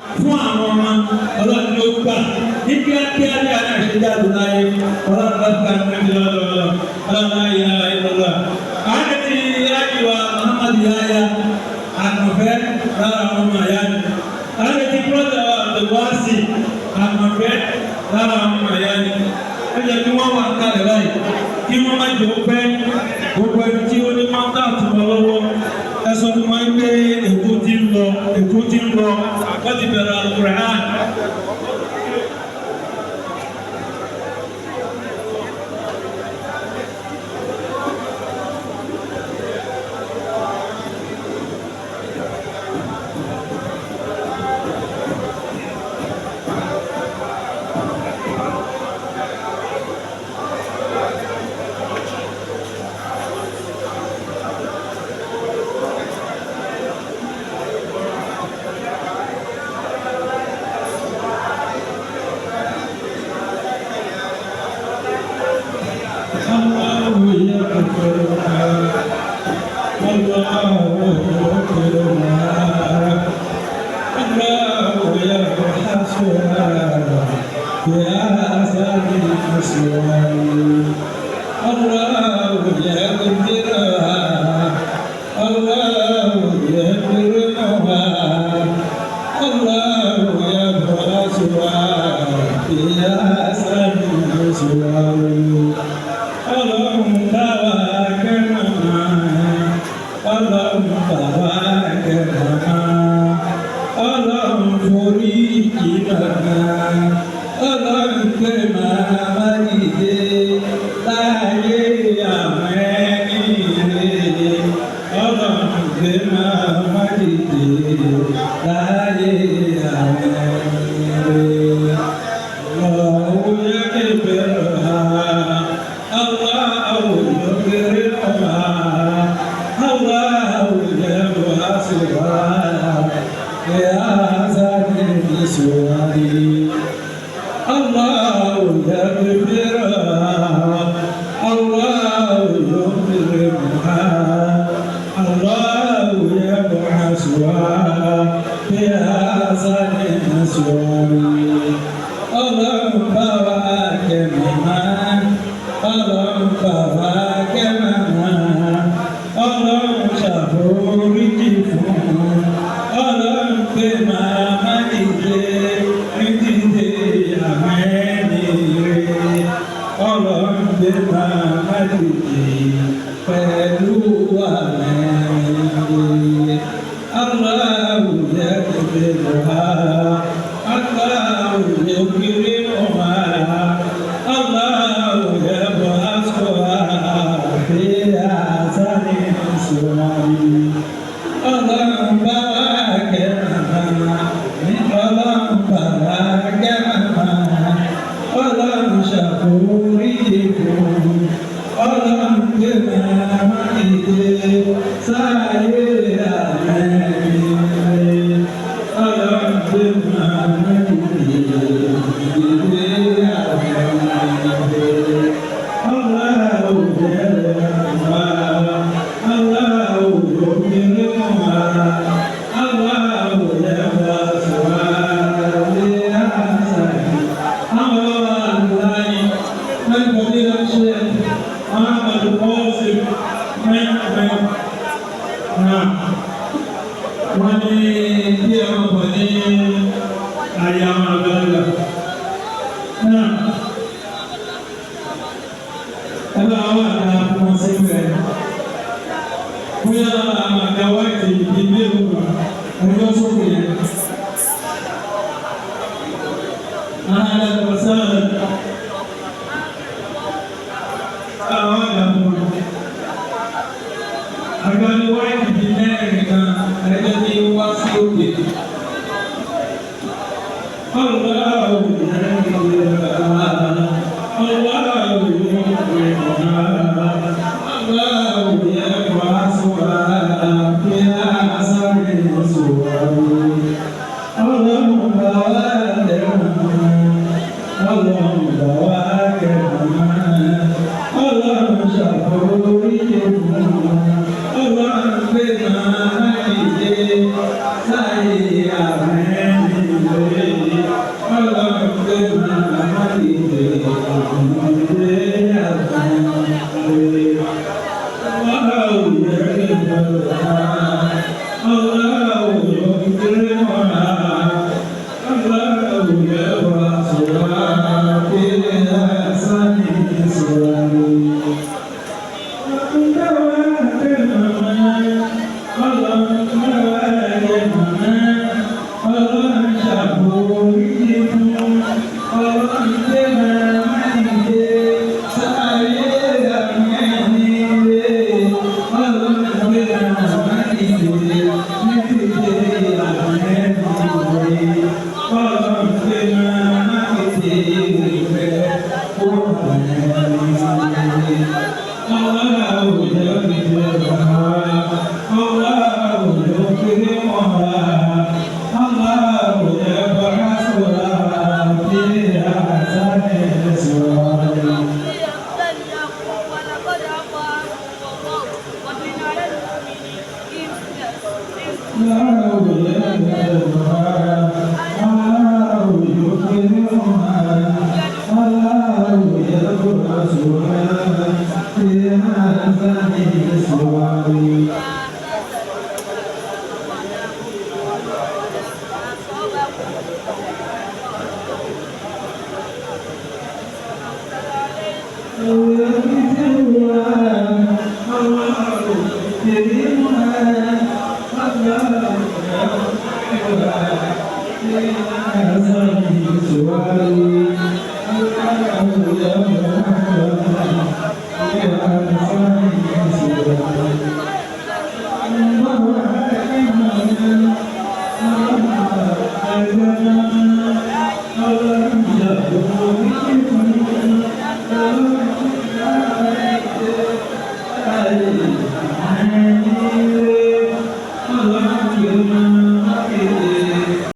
fún àwọn ọmọ ọlọ́run ló gbà ní kíákíá ní àṣẹ jáde láyé ọlọ́run bá gbà ní ẹgbẹ́ lọ́dọọdọ ọlọ́run ayé ayé lọ́dọ̀. àwọn ti yáyí wa Muhammadu yáyá àkànfẹ́ lára àwọn ọmọ àyá ni. àwọn ti brọ́dà wa Abdulwasi àkànfẹ́ lára àwọn ọmọ àyá ni. ó yẹ kí wọ́n wà kálẹ̀ báyìí kí wọ́n má jẹ́ pẹ́ gbogbo ẹni tí ó ní mọ́tà tó lọ lọ́wọ́ ẹ sọ fún wọn pé èkó ti ń lọ wọ́n ti bẹ̀rẹ̀ Al-Qur'an. Amen. Terima kasih.